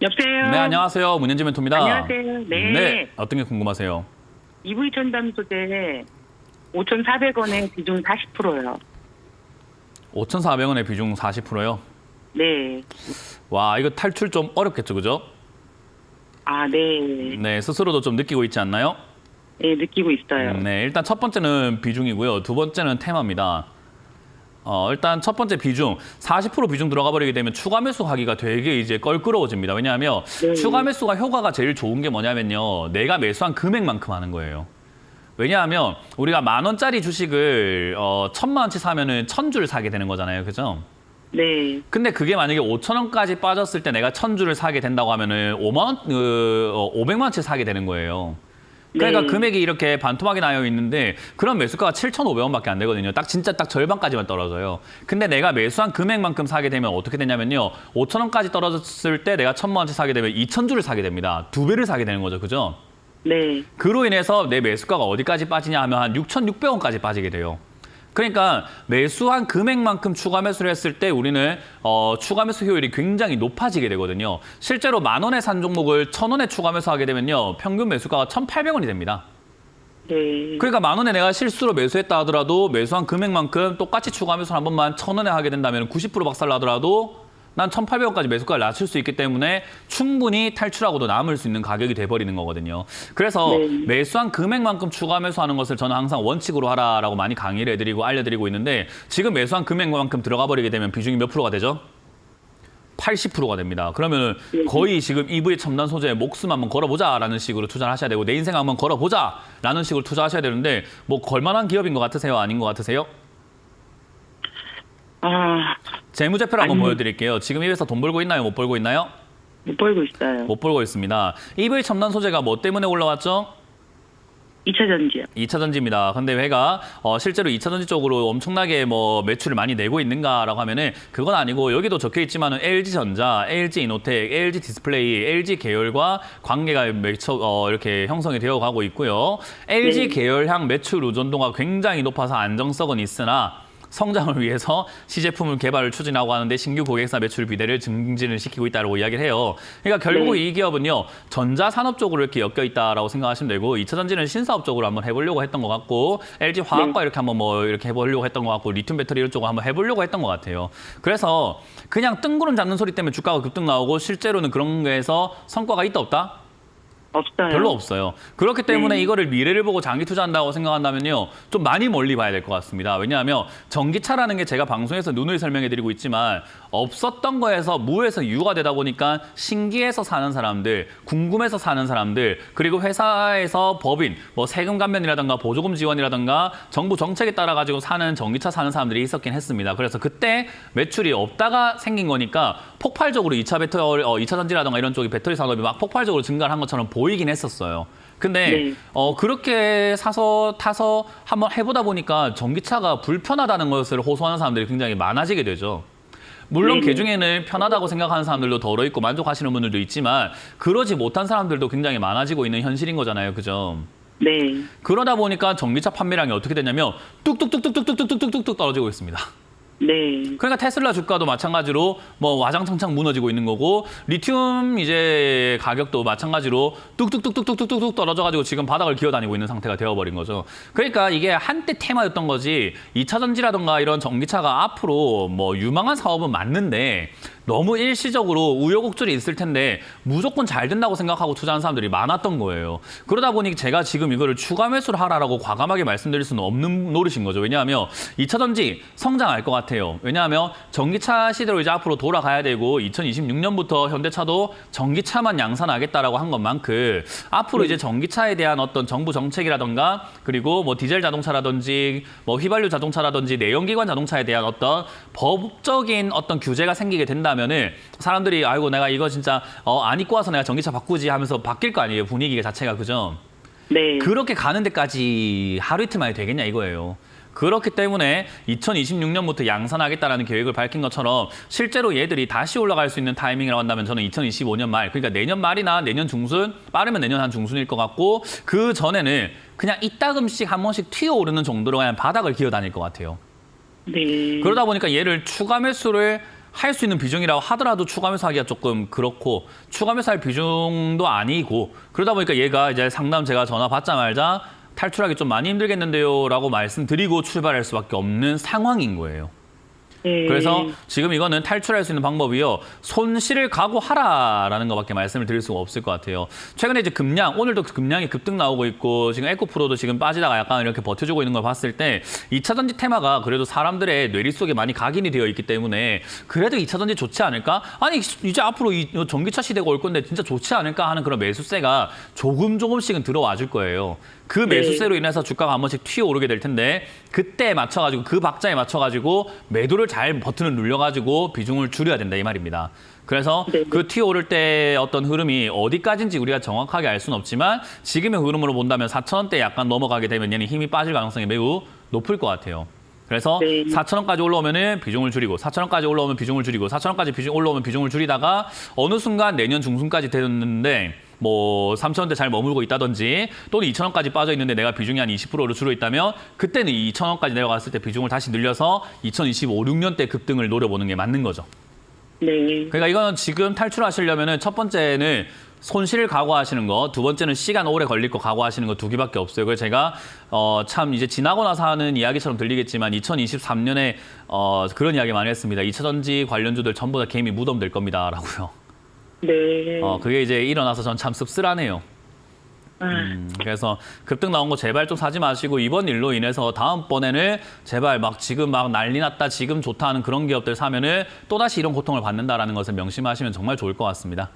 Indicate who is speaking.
Speaker 1: 여보세요?
Speaker 2: 네, 안녕하세요. 문현지 멘토입니다.
Speaker 1: 안녕하세요. 네.
Speaker 2: 네, 어떤 게 궁금하세요?
Speaker 1: EV 첨단 소재 5,400원에 비중 40%요.
Speaker 2: 5,400원의 비중 40%요?
Speaker 1: 네.
Speaker 2: 와, 이거 탈출 좀 어렵겠죠, 그죠?
Speaker 1: 아, 네.
Speaker 2: 네, 스스로도 좀 느끼고 있지 않나요?
Speaker 1: 네, 느끼고 있어요.
Speaker 2: 네, 일단 첫 번째는 비중이고요. 두 번째는 테마입니다. 일단 첫 번째 비중, 40% 비중 들어가 버리게 되면 추가 매수하기가 되게 이제 껄끄러워집니다. 왜냐하면
Speaker 1: 네.
Speaker 2: 추가 매수가 효과가 제일 좋은 게 뭐냐면요. 내가 매수한 금액만큼 하는 거예요. 왜냐하면 우리가 10,000원짜리 주식을 1,000만 원치 사면은 1,000주를 사게 되는 거잖아요. 그죠?
Speaker 1: 네.
Speaker 2: 근데 그게 만약에 5,000원까지 빠졌을 때 내가 1,000주를 사게 된다고 하면은 500만 원치 사게 되는 거예요. 그러니까
Speaker 1: 네.
Speaker 2: 금액이 이렇게 반토막이 나여 있는데 그런 매수가가 7,500원밖에 안 되거든요. 딱 진짜 딱 절반까지만 떨어져요. 근데 내가 매수한 금액만큼 사게 되면 어떻게 되냐면요. 5,000원까지 떨어졌을 때 내가 1,000만 원치 사게 되면 2,000주를 사게 됩니다. 2배를 사게 되는 거죠. 그죠?
Speaker 1: 네.
Speaker 2: 그로 인해서 내 매수가가 어디까지 빠지냐 하면 한 6,600원까지 빠지게 돼요. 그러니까 매수한 금액만큼 추가 매수를 했을 때 우리는 추가 매수 효율이 굉장히 높아지게 되거든요. 실제로 10,000원에 산 종목을 1,000원에 추가 매수하게 되면요. 평균 매수가가 1,800원이 됩니다.
Speaker 1: 네.
Speaker 2: 그러니까 10,000원에 내가 실수로 매수했다 하더라도 매수한 금액만큼 똑같이 추가 매수를 한 번만 1,000원에 하게 된다면 90% 박살나더라도 난 1,800원까지 매수가를 낮출 수 있기 때문에 충분히 탈출하고도 남을 수 있는 가격이 돼버리는 거거든요. 그래서
Speaker 1: 네.
Speaker 2: 매수한 금액만큼 추가 매수하는 것을 저는 항상 원칙으로 하라라고 많이 강의를 해드리고 알려드리고 있는데 지금 매수한 금액만큼 들어가 버리게 되면 비중이 몇 프로가 되죠? 80%가 됩니다. 그러면은 거의 지금 EV 첨단 소재에 목숨 한번 걸어보자라는 식으로 투자를 하셔야 되고 내 인생 한번 걸어보자라는 식으로 투자하셔야 되는데 뭐 걸만한 기업인 것 같으세요? 아닌 것 같으세요?
Speaker 1: 아,
Speaker 2: 재무제표를 한번
Speaker 1: 아니.
Speaker 2: 보여드릴게요. 지금 입에서 돈 벌고 있나요? 못 벌고 있나요?
Speaker 1: 못 벌고 있어요.
Speaker 2: 못 벌고 있습니다. EV 첨단 소재가 뭐 때문에 올라왔죠?
Speaker 1: 2차 전지요.
Speaker 2: 2차 전지입니다. 근데 회가 실제로 2차 전지 쪽으로 엄청나게 뭐 매출을 많이 내고 있는가라고 하면은 그건 아니고 여기도 적혀 있지만은 LG전자, LG이노텍, LG디스플레이, LG 계열과 관계가 이렇게 형성이 되어 가고 있고요. LG 계열향 매출 의존도가 굉장히 높아서 안정성은 있으나 성장을 위해서 시제품을 개발을 추진하고 하는데 신규 고객사 매출 비대를 증진을 시키고 있다고 이야기를 해요. 그러니까 결국 이 기업은요. 전자산업 쪽으로 이렇게 엮여 있다라고 생각하시면 되고 2차 전지는 신사업 쪽으로 한번 해보려고 했던 것 같고 LG 화학과 이렇게 한번 뭐 이렇게 해보려고 했던 것 같고 리튬 배터리 이런 쪽으로 한번 해보려고 했던 것 같아요. 그래서 그냥 뜬구름 잡는 소리 때문에 주가가 급등 나오고 실제로는 그런 거에서 성과가 있다 없다?
Speaker 1: 없어요.
Speaker 2: 별로 없어요. 그렇기 때문에 이거를 미래를 보고 장기 투자한다고 생각한다면요. 좀 많이 멀리 봐야 될 것 같습니다. 왜냐하면 전기차라는 게 제가 방송에서 누누이 설명해드리고 있지만 없었던 거에서 무에서 유가 되다 보니까 신기해서 사는 사람들, 궁금해서 사는 사람들, 그리고 회사에서 법인, 뭐 세금 감면이라든가 보조금 지원이라든가 정부 정책에 따라 가지고 사는 전기차 사는 사람들이 있었긴 했습니다. 그래서 그때 매출이 없다가 생긴 거니까 폭발적으로 2차 전지라든가 이런 쪽이 배터리 산업이 막 폭발적으로 증가를 한 것처럼 보이긴 했었어요. 근데 그렇게 타서 한번 해보다 보니까 전기차가 불편하다는 것을 호소하는 사람들이 굉장히 많아지게 되죠. 물론 그중에는 편하다고 생각하는 사람들도 덜어 있고 만족하시는 분들도 있지만 그러지 못한 사람들도 굉장히 많아지고 있는 현실인 거잖아요. 그죠?
Speaker 1: 네.
Speaker 2: 그러다 보니까 전기차 판매량이 어떻게 되냐면 뚝뚝뚝뚝뚝뚝뚝뚝뚝뚝 떨어지고 있습니다.
Speaker 1: 네.
Speaker 2: 그러니까 테슬라 주가도 마찬가지로 뭐 와장창창 무너지고 있는 거고 리튬 이제 가격도 마찬가지로 뚝뚝뚝뚝뚝뚝뚝 떨어져가지고 지금 바닥을 기어다니고 있는 상태가 되어버린 거죠. 그러니까 이게 한때 테마였던 거지 2차 전지라든가 이런 전기차가 앞으로 뭐 유망한 사업은 맞는데 너무 일시적으로 우여곡절이 있을 텐데 무조건 잘 된다고 생각하고 투자하는 사람들이 많았던 거예요. 그러다 보니 제가 지금 이거를 추가 매수를 하라라고 과감하게 말씀드릴 수는 없는 노릇인 거죠. 왜냐하면 2차 전지 성장할 것 같아요. 왜냐하면 전기차 시대로 이제 앞으로 돌아가야 되고 2026년부터 현대차도 전기차만 양산하겠다라고 한 것만큼 앞으로 이제 전기차에 대한 어떤 정부 정책이라든가 그리고 뭐 디젤 자동차라든지 뭐 휘발유 자동차라든지 내연기관 자동차에 대한 어떤 법적인 어떤 규제가 생기게 된다면은 사람들이 아이고 내가 이거 진짜 안 입고 와서 내가 전기차 바꾸지 하면서 바뀔 거 아니에요. 분위기가 자체가. 그죠?
Speaker 1: 네.
Speaker 2: 그렇게 가는 데까지 하루 이틀 만에 되겠냐 이거예요. 그렇기 때문에 2026년부터 양산하겠다라는 계획을 밝힌 것처럼 실제로 얘들이 다시 올라갈 수 있는 타이밍이라고 한다면 저는 2025년 말, 그러니까 내년 말이나 내년 중순, 빠르면 내년 한 중순일 것 같고 그 전에는 그냥 이따금씩 한 번씩 튀어오르는 정도로 그냥 바닥을 기어다닐 것 같아요.
Speaker 1: 네.
Speaker 2: 그러다 보니까 얘를 추가 매수를 할 수 있는 비중이라고 하더라도 추가 매수하기가 조금 그렇고 추가 매수할 비중도 아니고 그러다 보니까 얘가 이제 상담 제가 전화 받자마자 탈출하기 좀 많이 힘들겠는데요라고 말씀드리고 출발할 수밖에 없는 상황인 거예요.
Speaker 1: 네.
Speaker 2: 그래서 지금 이거는 탈출할 수 있는 방법이요. 손실을 각오하라라는 것밖에 말씀을 드릴 수가 없을 것 같아요. 최근에 이제 금량, 오늘도 금량이 급등 나오고 있고 지금 에코프로도 지금 빠지다가 약간 이렇게 버텨주고 있는 걸 봤을 때 2차전지 테마가 그래도 사람들의 뇌리 속에 많이 각인이 되어 있기 때문에 그래도 2차전지 좋지 않을까? 아니 이제 앞으로 이 전기차 시대가 올 건데 진짜 좋지 않을까 하는 그런 매수세가 조금씩은 들어와 줄 거예요. 그 매수세로 인해서 주가가 한 번씩 튀어오르게 될 텐데 그때 맞춰가지고 그 박자에 맞춰가지고 매도를 잘 버튼을 눌려가지고 비중을 줄여야 된다 이 말입니다. 그래서
Speaker 1: 네.
Speaker 2: 그 튀어오를 때 어떤 흐름이 어디까지인지 우리가 정확하게 알 수는 없지만 지금의 흐름으로 본다면 4,000원대 약간 넘어가게 되면 얘는 힘이 빠질 가능성이 매우 높을 것 같아요. 그래서
Speaker 1: 네.
Speaker 2: 4,000원까지 올라오면은 비중을 줄이고 4,000원까지 올라오면 비중을 줄이고 4,000원까지 올라오면 비중을 줄이다가 어느 순간 내년 중순까지 되었는데 뭐 3,000원대 잘 머물고 있다든지 또는 2,000원까지 빠져 있는데 내가 비중이 한 20%로 줄어 있다면 그때는 2,000원까지 내려갔을 때 비중을 다시 늘려서 2025, 6년대 급등을 노려보는 게 맞는 거죠.
Speaker 1: 네.
Speaker 2: 그러니까 이거는 지금 탈출하시려면은 첫 번째는 손실을 각오하시는 거, 두 번째는 시간 오래 걸릴 거 각오하시는 거 두 개밖에 없어요. 그래서 제가 참 이제 지나고 나서 하는 이야기처럼 들리겠지만 2023년에 그런 이야기 많이 했습니다. 2차전지 관련주들 전부 다 개미 무덤 될 겁니다라고요.
Speaker 1: 네.
Speaker 2: 그게 이제 일어나서 전 참 씁쓸하네요. 그래서 급등 나온 거 제발 좀 사지 마시고 이번 일로 인해서 다음번에는 제발 막 지금 막 난리 났다, 지금 좋다 하는 그런 기업들 사면은 또다시 이런 고통을 받는다라는 것을 명심하시면 정말 좋을 것 같습니다.